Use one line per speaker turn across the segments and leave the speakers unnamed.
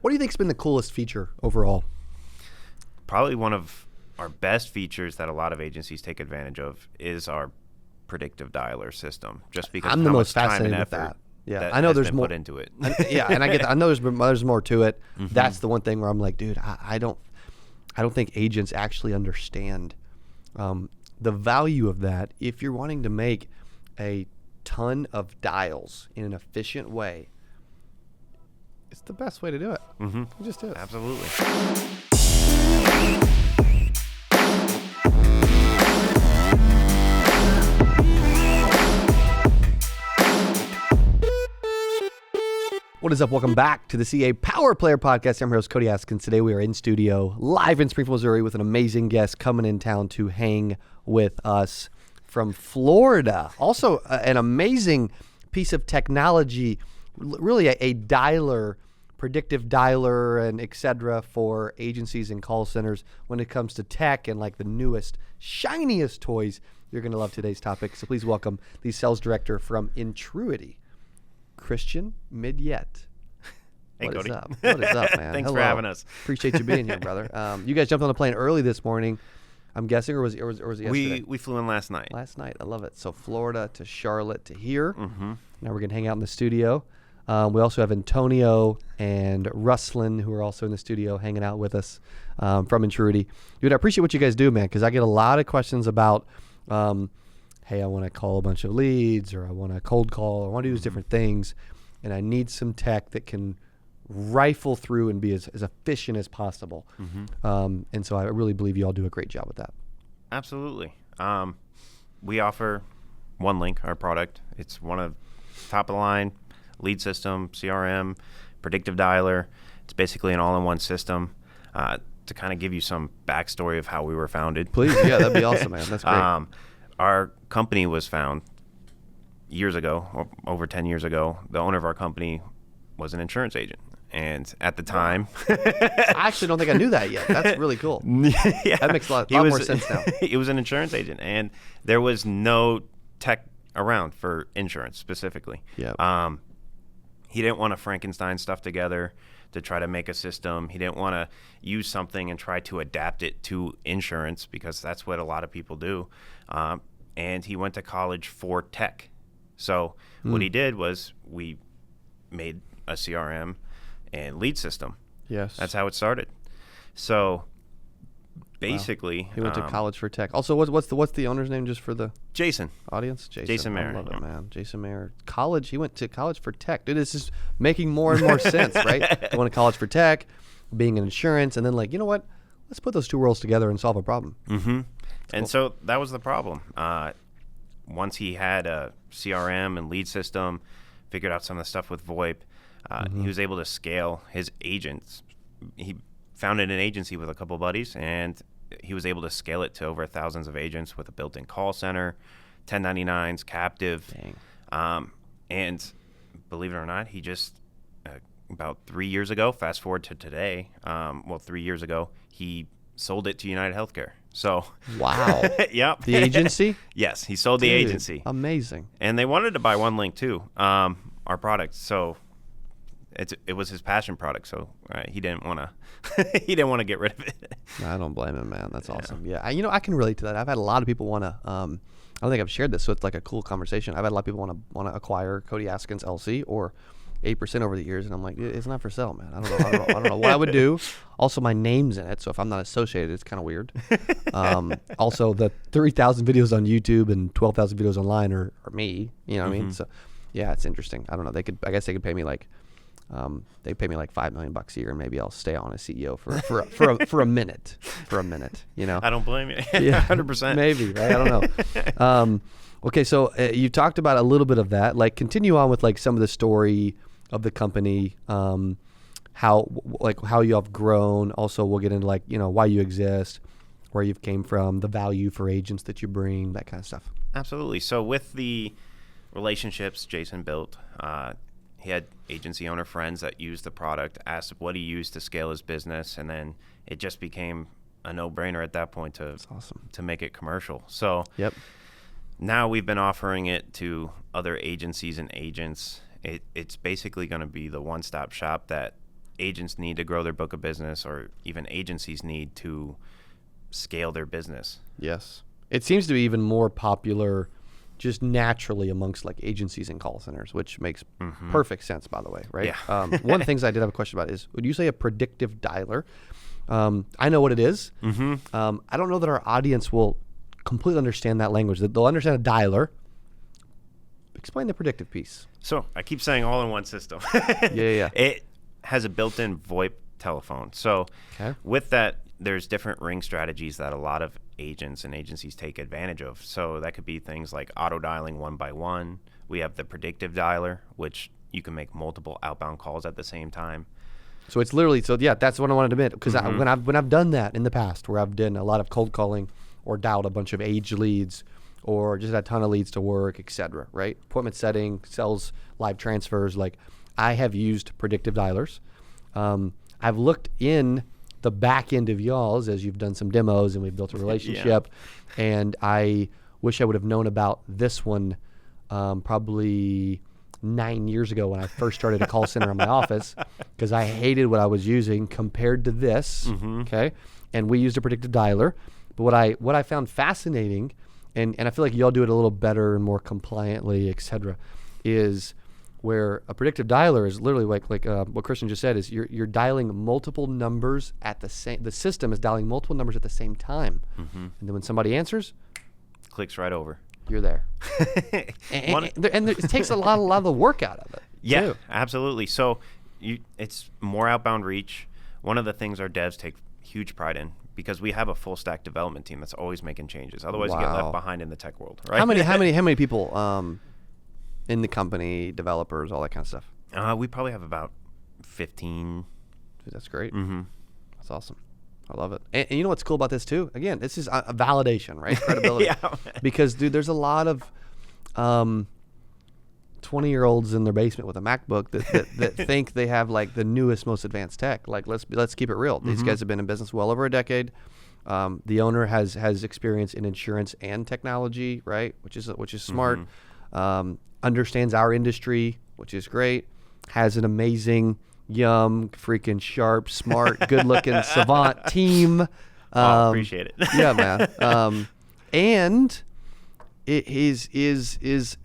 What do you think's been the coolest feature overall?
Probably one of our best features that a lot of agencies take advantage of is our Predictive Dialer system. Just because
I'm
how
the
much
most
time and
fascinated with
effort
that. Yeah,
that
I know
has
there's
been
more
put into it.
Yeah, and I get that. I know there's more to it.
Mm-hmm.
That's the one thing where I'm like, dude, I don't think agents actually understand the value of that. If you're wanting to make a ton of dials in an efficient way, it's the best way to do it.
Mm-hmm.
It just is.
Absolutely.
What is up? Welcome back to the CA Power Player Podcast. I'm your host, Cody Askins. Today we are in studio, live in Springfield, Missouri, with an amazing guest coming in town to hang with us from Florida. Also, an amazing piece of technology, really a dialer, predictive dialer, and et cetera for agencies and call centers when it comes to tech and like the newest, shiniest toys. You're going to love today's topic. So please welcome the sales director from Intruity, Christian Midyett.
Hey,
What
Cody.
is up? What is up, man?
Thanks
Hello.
for having us.
Appreciate you being here, brother. You guys jumped on the plane early this morning, I'm guessing, or was it yesterday?
We flew in last night.
Last night. I love it. So Florida to Charlotte to here.
Mm-hmm.
Now we're going to hang out in the studio. We also have Antonio and Ruslan, who are also in the studio hanging out with us from Intruity. Dude, I appreciate what you guys do, man, because I get a lot of questions about, hey, I want to call a bunch of leads, or I want to cold call, or I want to do these different things, and I need some tech that can rifle through and be as efficient as possible.
Mm-hmm.
And so I really believe you all do a great job with that.
Absolutely. We offer OneLink, our product. It's one of top of the line lead system, CRM, predictive dialer. It's basically an all-in-one system. To kind of give you some backstory of how we were founded.
Please, yeah, that'd be awesome, man. That's great.
Our company was found years ago, or over 10 years ago. The owner of our company was an insurance agent. And at the time...
I actually don't think I knew that yet. That's really cool.
Yeah.
That makes a lot more sense now.
He was an insurance agent, and there was no tech around for insurance specifically.
Yeah.
He didn't want to Frankenstein stuff together to try to make a system. He didn't want to use something and try to adapt it to insurance, because that's what a lot of people do. And he went to college for tech. So what he did was we made a CRM and lead system.
Yes.
That's how it started. So basically,
wow. He went to college for tech. Also, what's the owner's name, just for the
Jason
audience?
Jason Mayer.
I love it, man. Jason Mayer. College. He went to college for tech. Dude, this is making more and more sense, right? Going to college for tech, being in insurance, and then like, you know what? Let's put those two worlds together and solve a problem.
Mm-hmm. And
cool.
so that was the problem. Once he had a CRM and lead system, figured out some of the stuff with VoIP, he was able to scale his agents. He founded an agency with a couple buddies, and he was able to scale it to over thousands of agents with a built-in call center, 1099s, captive.
Dang.
And believe it or not, he just, about 3 years ago, fast forward to today, 3 years ago, he sold it to United Healthcare. So
wow.
Yep.
The agency?
Yes, he sold the agency.
Amazing.
And they wanted to buy OneLink too, our product. So it was his passion product. So he didn't want to get rid of it.
I don't blame him, man. That's awesome. Yeah, I can relate to that. I've had a lot of people want to. I don't think I've shared this, so it's like a cool conversation. I've had a lot of people want to acquire Cody Askins LC or 8% over the years, and I'm like, it's not for sale, man. I don't know what I would do. Also, my name's in it, so if I'm not associated, it's kind of weird. Also, the 3,000 videos on YouTube and 12,000 videos online are me. You know what I mean? So, yeah, it's interesting. I don't know. I guess they could pay me like, they pay me like $5 million a year, and maybe I'll stay on as CEO for a minute. You know?
I don't blame you.
Yeah,
100%.
Maybe, right? I don't know. Okay, so you talked about a little bit of that. Like, continue on with like some of the story of the company, how you have grown. Also, we'll get into like, you know, why you exist, where you've came from, the value for agents that you bring, that kind of stuff.
Absolutely. So with the relationships Jason built, he had agency owner friends that used the product, asked what he used to scale his business, and then it just became a no-brainer at that point to make it commercial. So
yep.
Now we've been offering it to other agencies and agents. It's basically going to be the one-stop shop that agents need to grow their book of business, or even agencies need to scale their business.
Yes. It seems to be even more popular just naturally amongst like agencies and call centers, which makes perfect sense, by the way, right?
Yeah.
One of the things I did have a question about is, would you say a predictive dialer? I know what it is. I don't know that our audience will completely understand that language. They'll understand a dialer. Explain the predictive piece.
So I keep saying all-in-one system.
Yeah.
It has a built-in VoIP telephone. So
Okay.
with that, there's different ring strategies that a lot of agents and agencies take advantage of. So that could be things like auto dialing one by one. We have the predictive dialer, which you can make multiple outbound calls at the same time.
So it's literally, that's what I wanted to admit, because when I've done that in the past, where I've done a lot of cold calling or dialed a bunch of age leads or just had a ton of leads to work, etc., right? Appointment setting, sales, live transfers, like I have used predictive dialers. I've looked in the back end of y'all's as you've done some demos and we've built a relationship, and I wish I would have known about this one probably 9 years ago when I first started a call center in my office, because I hated what I was using compared to this. Okay, and we used a predictive dialer. But what I found fascinating, and I feel like y'all do it a little better and more compliantly, et cetera, is where a predictive dialer is literally like what Christian just said, is you're dialing multiple numbers at the system is dialing multiple numbers at the same time, and then when somebody answers,
Clicks right over.
you're there. and it takes a lot of the work out of it.
Yeah,
too.
absolutely. So it's more outbound reach. One of the things our devs take huge pride in, because we have a full stack development team that's always making changes. Otherwise, you get left behind in the tech world, right?
How many people in the company, developers, all that kind of stuff?
We probably have about 15.
Dude, that's great. That's awesome. I love it. And you know what's cool about this too? Again, this is a validation, right? Credibility.
Yeah.
Because, dude, there's a lot of 20-year-olds in their basement with a MacBook that think they have like the newest, most advanced tech. Like, let's keep it real. These guys have been in business well over a decade. The owner has experience in insurance and technology, right? Which is smart. Understands our industry, which is great. Has an amazing, freaking sharp, smart, good-looking savant team.
Appreciate it.
Yeah, man. And it is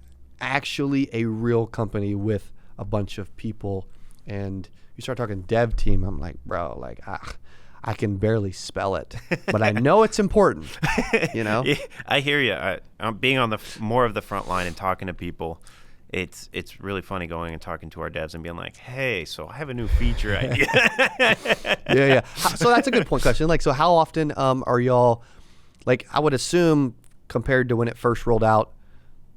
actually a real company with a bunch of people. And you start talking dev team, I'm like, bro, like I can barely spell it, but I know it's important. You know.
Yeah, I hear you. I'm being on the more of the front line and talking to people. It's really funny going and talking to our devs and being like, hey, so I have a new feature idea.
Yeah. So that's a good point, question. Like, so how often are y'all, like, I would assume compared to when it first rolled out,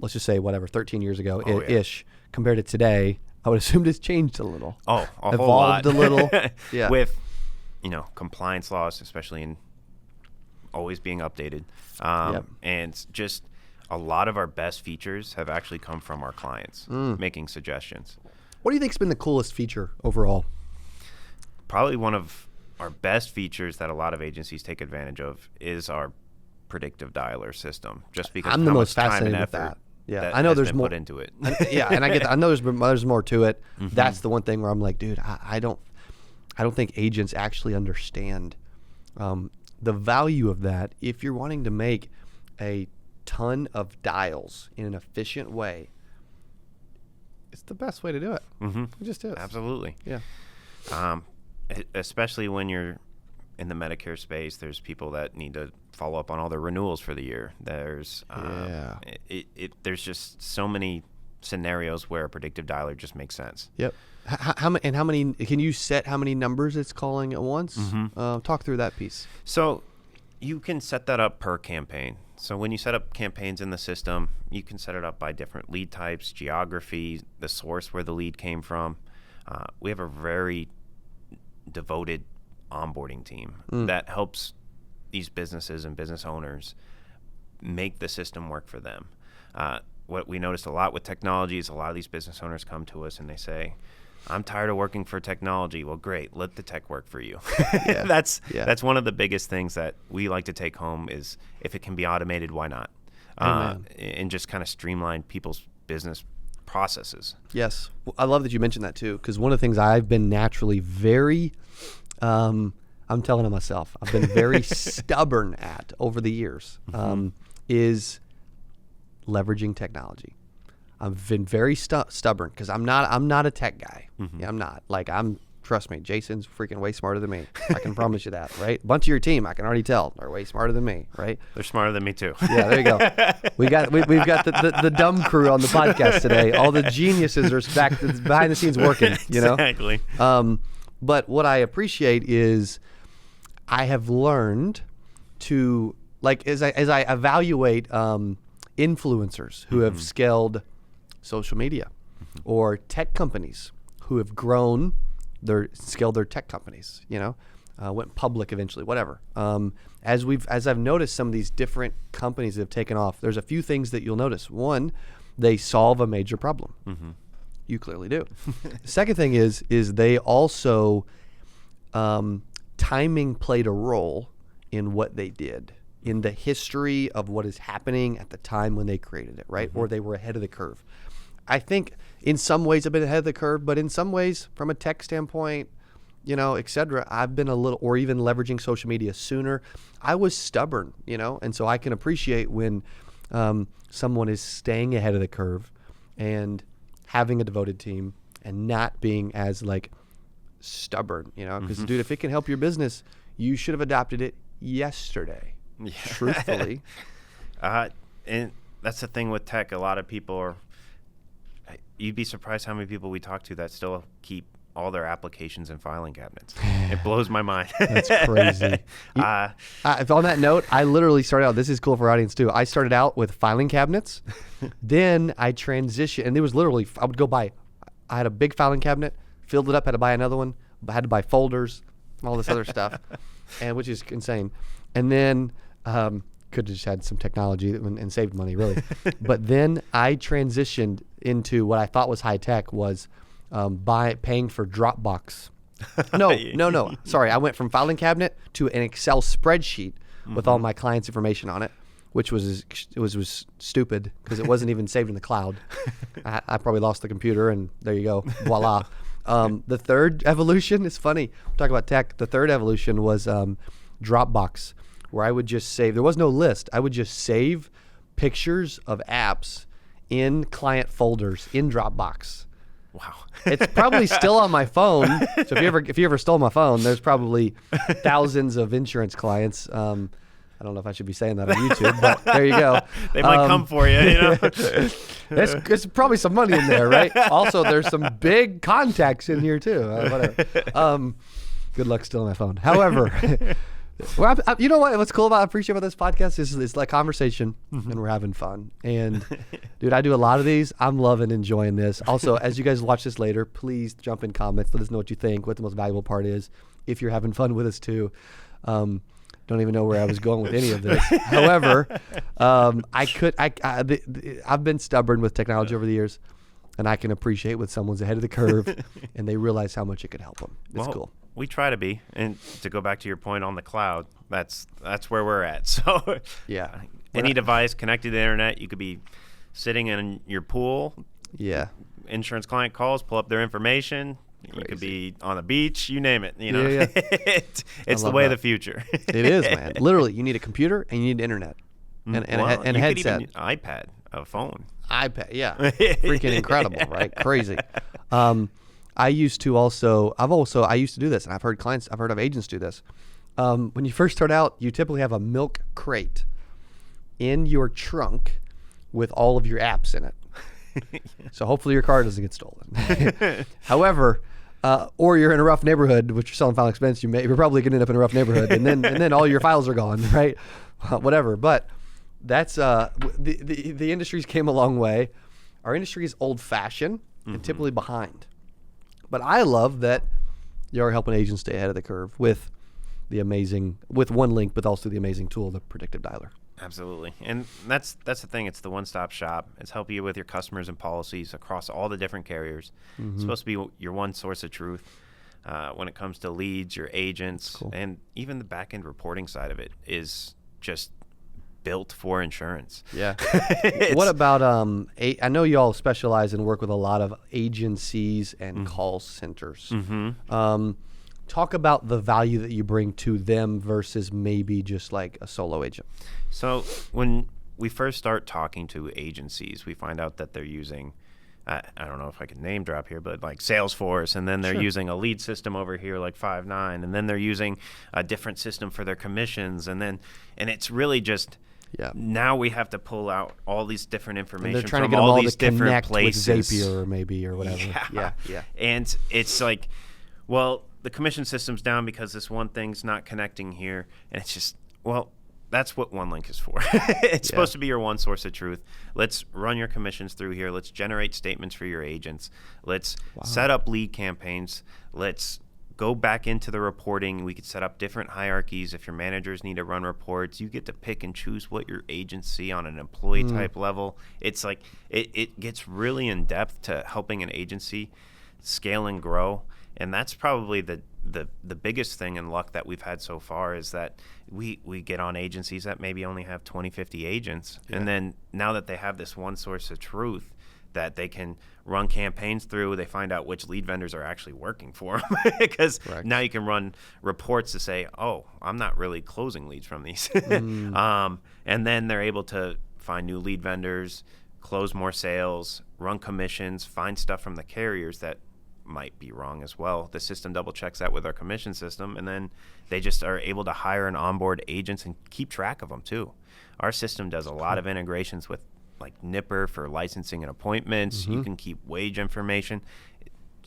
let's just say 13 years ago ish, compared to today, I would assume it's changed a little.
Oh, a
evolved
whole lot.
a little. Yeah.
With, compliance laws, especially in always being updated. And just a lot of our best features have actually come from our clients making suggestions.
What do you think's been the coolest feature overall?
Probably one of our best features that a lot of agencies take advantage of is our predictive dialer system, just because
I'm
of
the
how
most
much time
fascinated
and
with
effort
that. Yeah,
that
I know
has
there's
been
more
put into it.
Yeah, and I get that. I know there's more to it. That's the one thing where I'm like, dude, I don't think agents actually understand the value of that. If you're wanting to make a ton of dials in an efficient way, it's the best way to do it. It just is.
Absolutely.
Yeah.
Especially when you're in the Medicare space, there's people that need to follow up on all their renewals for the year. There's there's just so many scenarios where a predictive dialer just makes sense.
Yep. How many? Can you set how many numbers it's calling at once? Talk through that piece.
So you can set that up per campaign. So when you set up campaigns in the system, you can set it up by different lead types, geography, the source where the lead came from. We have a very devoted onboarding team that helps these businesses and business owners make the system work for them. What we noticed a lot with technology is a lot of these business owners come to us and they say, I'm tired of working for technology. Well, great. Let the tech work for you. That's one of the biggest things that we like to take home is if it can be automated, why not? And just kind of streamline people's business processes.
Yes. I love that you mentioned that too, because one of the things I've been naturally very, I'm telling on myself, I've been very stubborn at over the years, is leveraging technology. I've been very stubborn because I'm not a tech guy. Yeah, I'm not. Like, trust me, Jason's freaking way smarter than me. I can promise you that, right? A bunch of your team, I can already tell, are way smarter than me, right?
They're smarter than me too.
Yeah, there you go. We've got the dumb crew on the podcast today. All the geniuses are back behind the scenes working, you know?
Exactly.
But what I appreciate is I have learned to, like, as I evaluate influencers who have scaled social media or tech companies who have scaled their tech companies, you know, went public eventually, whatever. As I've noticed some of these different companies that have taken off, there's a few things that you'll notice. One, they solve a major problem. You clearly do. The second thing is they also, timing played a role in what they did, in the history of what is happening at the time when they created it, right? Or they were ahead of the curve. I think in some ways I've been ahead of the curve, but in some ways from a tech standpoint, you know, et cetera, I've been a little, or even leveraging social media sooner. I was stubborn, you know, and so I can appreciate when someone is staying ahead of the curve and having a devoted team and not being as like stubborn, you know, because dude, if it can help your business, you should have adopted it yesterday. Yeah. Truthfully.
And that's the thing with tech. A lot of people are, you'd be surprised how many people we talk to that still keep all their applications in filing cabinets. It blows my mind.
That's crazy. If on that note, I literally started out, this is cool for our audience too. I started out with filing cabinets. Then I transitioned, and it was literally, I would go buy, I had a big filing cabinet, filled it up, had to buy another one, had to buy folders, all this other stuff, and which is insane. And then could have just had some technology and saved money, really. But then I transitioned into what I thought was high tech, was paying for Dropbox. No. Sorry, I went from filing cabinet to an Excel spreadsheet with all my clients' information on it, which was stupid because it wasn't even saved in the cloud. I probably lost the computer, and there you go, voila. The third evolution is funny. Talk about tech. The third evolution was Dropbox, where I would just save. There was no list. I would just save pictures of apps in client folders in Dropbox.
Wow.
It's probably still on my phone. So if you ever stole my phone, there's probably thousands of insurance clients. I don't know if I should be saying that on YouTube, but there you go.
They might come for you, you know.
There's probably some money in there, right? Also, there's some big contacts in here too. Whatever. Good luck stealing my phone. However, well, you know what's cool about, I appreciate about this podcast is it's like conversation and we're having fun. And dude, I do a lot of these. I'm loving, enjoying this. Also, as you guys watch this later, please jump in comments. Let us know what you think, what the most valuable part is. If you're having fun with us too. Don't even know where I was going with any of this. However, I've been stubborn with technology over the years, and I can appreciate when someone's ahead of the curve and they realize how much it could help them. It's cool.
We try to be, and to go back to your point on the cloud, that's where we're at. So
yeah,
any device connected to the internet, you could be sitting in your pool.
Yeah,
insurance client calls, pull up their information. Crazy. You could be on a beach, you name it. You know,
yeah.
It's the way of the future.
It is, man. Literally, you need a computer and you need internet and a headset.
Could even iPad, a phone.
iPad, yeah, freaking incredible, right? Crazy. I used to do this, and I've heard of agents do this. When you first start out, you typically have a milk crate in your trunk with all of your apps in it. So hopefully your car doesn't get stolen. However, or you're in a rough neighborhood, which you're selling file expense, you're probably going to end up in a rough neighborhood, and then all your files are gone, right? Whatever. But that's the industry's came a long way. Our industry is old-fashioned and typically behind. But I love that you're helping agents stay ahead of the curve with OneLink, but also the amazing tool, the Predictive Dialer.
Absolutely. And that's the thing. It's the one-stop shop. It's helping you with your customers and policies across all the different carriers. It's supposed to be your one source of truth when it comes to leads, your agents, and even the back-end reporting side of it is just built for insurance.
Yeah. What about I know you all specialize and work with a lot of agencies and call centers. Talk about the value that you bring to them versus maybe just like a solo agent.
So when we first start talking to agencies, we find out that they're using, I don't know if I can name drop here, but like Salesforce, and then they're using a lead system over here like Five9, and then they're using a different system for their commissions, and it's really just now we have to pull out all these different information
and they're trying
from
to get
all
them all
these
to
different
connect
places.
With Zapier or maybe or whatever. Yeah.
And it's like, well, the commission system's down because this one thing's not connecting here, and it's just, well, that's what OneLink is for. It's supposed to be your one source of truth. Let's run your commissions through here. Let's generate statements for your agents. Let's set up lead campaigns. Let's go back into the reporting. We could set up different hierarchies. If your managers need to run reports, you get to pick and choose what your agents see on an employee type level. It's like it gets really in depth to helping an agency scale and grow. And that's probably the biggest thing in luck that we've had so far is that we get on agencies that maybe only have 20, 50 agents. And then now that they have this one source of truth that they can run campaigns through, they find out which lead vendors are actually working for them. Because now you can run reports to say, oh, I'm not really closing leads from these. And then they're able to find new lead vendors, close more sales, run commissions, find stuff from the carriers that might be wrong as well. The system double checks that with our commission system, and then they just are able to hire and onboard agents and keep track of them too. Our system does a lot of integrations with like Nipper for licensing and appointments. You can keep wage information.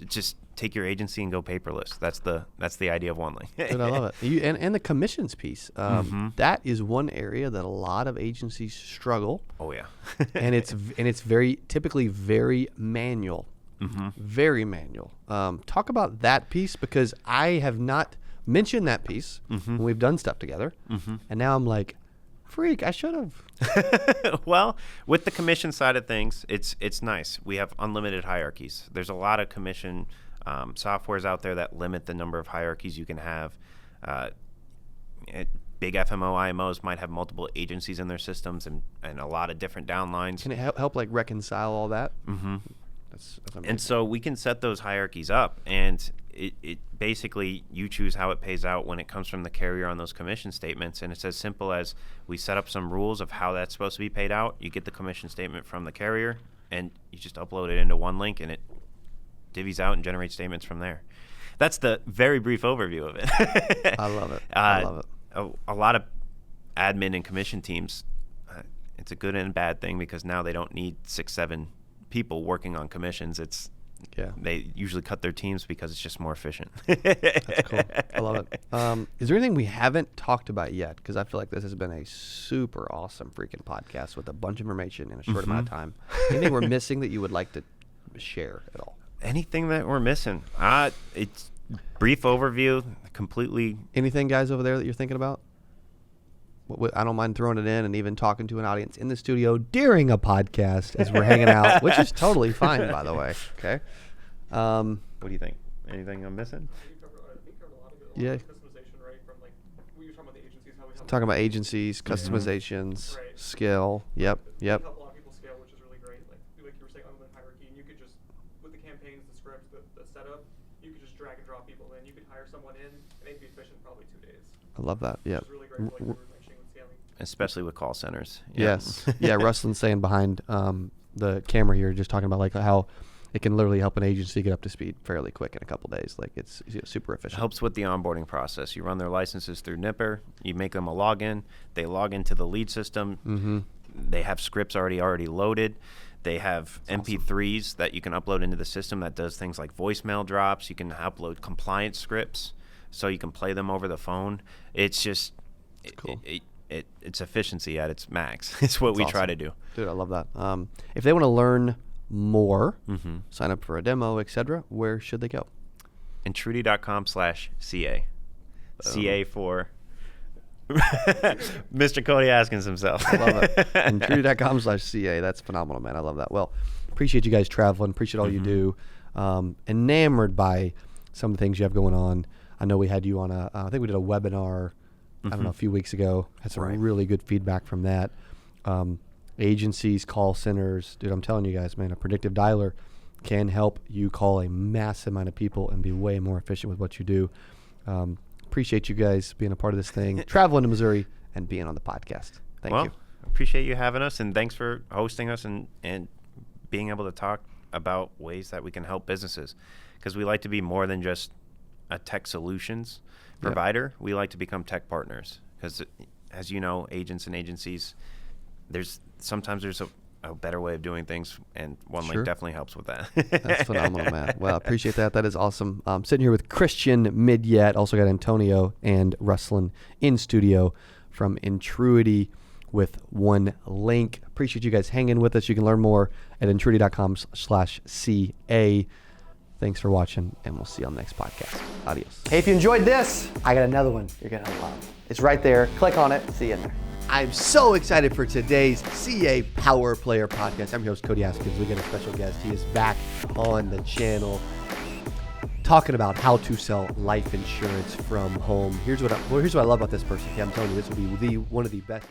Just take your agency and go paperless. That's the idea of OneLink.
Dude, I love it. And the commissions piece. That is one area that a lot of agencies struggle.
Oh yeah.
and it's typically very manual. Very manual. Talk about that piece, because I have not mentioned that piece when we've done stuff together, and now I'm like, freak, I should have.
Well, with the commission side of things, it's nice. We have unlimited hierarchies. There's a lot of commission softwares out there that limit the number of hierarchies you can have. Big FMO IMOs might have multiple agencies in their systems and a lot of different downlines.
Can it help like reconcile all that? That's
and so we can set those hierarchies up, and it basically you choose how it pays out when it comes from the carrier on those commission statements. And it's as simple as we set up some rules of how that's supposed to be paid out. You get the commission statement from the carrier, and you just upload it into OneLink, and it divvies out and generates statements from there. That's the very brief overview of it.
I love it. I love it.
A lot of admin and commission teams, it's a good and bad thing, because now they don't need 6-7 people working on commissions. They usually cut their teams because it's just more efficient.
That's cool. I love it. Is there anything we haven't talked about yet? Because I feel like this has been a super awesome freaking podcast with a bunch of information in a short amount of time. Anything we're missing that you would like to share at all?
Anything that we're missing? It's brief overview, completely.
Anything, guys, over there that you're thinking about? I don't mind throwing it in and even talking to an audience in the studio during a podcast as we're hanging out, which is totally fine, by the way. Okay.
What do you think? Anything I'm missing?
Yeah.
Customization, right? From like we were talking about the agencies, how we help
Talking about agencies, customizations, scale. Yep.
We help a lot of people scale, which is really great. Like you were saying, unlimited hierarchy, and you could just with the campaigns, the scripts, the setup, you could just drag and drop people in. You could hire someone in, and they'd be efficient in probably 2 days.
I love that. Yeah.
Which is really great. For, like you were mentioning with scaling.
Especially with call centers.
Yes. Yeah. Ruslin's saying behind the camera here, just talking about like how it can literally help an agency get up to speed fairly quick in a couple days. Like it's super efficient.
It helps with the onboarding process. You run their licenses through Nipper. You make them a login. They log into the lead system. They have scripts already loaded. They have MP3s that you can upload into the system that does things like voicemail drops. You can upload compliance scripts so you can play them over the phone. It's just
cool.
It's efficiency at its max. It's what we try to do.
Dude, I love that. If they want to learn more, sign up for a demo, etc., where should they go?
Intruity.com/CA. CA for Mr. Cody Askins himself.
I love it. Intruity.com/CA. That's phenomenal, man. I love that. Well, appreciate you guys traveling. Appreciate all you do. Enamored by some of the things you have going on. I know we had you on I think we did a webinar I don't know, a few weeks ago. Had some
Right.
really good feedback from that. Agencies, call centers, dude, I'm telling you guys, man, a predictive dialer can help you call a massive amount of people and be way more efficient with what you do. Appreciate you guys being a part of this thing, traveling to Missouri and being on the podcast. Thank you.
Appreciate you having us, and thanks for hosting us and being able to talk about ways that we can help businesses, because we like to be more than just a tech solutions provider. We like to become tech partners, because as you know, agents and agencies, sometimes there's a better way of doing things, and OneLink
Sure.
definitely helps with that.
That's phenomenal, man. Well, appreciate that. That is awesome. I'm sitting here with Christian Midyett. Also got Antonio and Ruslan in studio from Intruity with OneLink. Appreciate you guys hanging with us. You can learn more at intruity.com/CA. Thanks for watching, and we'll see you on the next podcast. Adios. Hey, if you enjoyed this, I got another one you're going to love. It's right there. Click on it. See you in there. I'm so excited for today's CA Power Player podcast. I'm your host, Cody Askins. We got a special guest. He is back on the channel talking about how to sell life insurance from home. Here's what I love about this person. Okay, I'm telling you, this will be one of the best.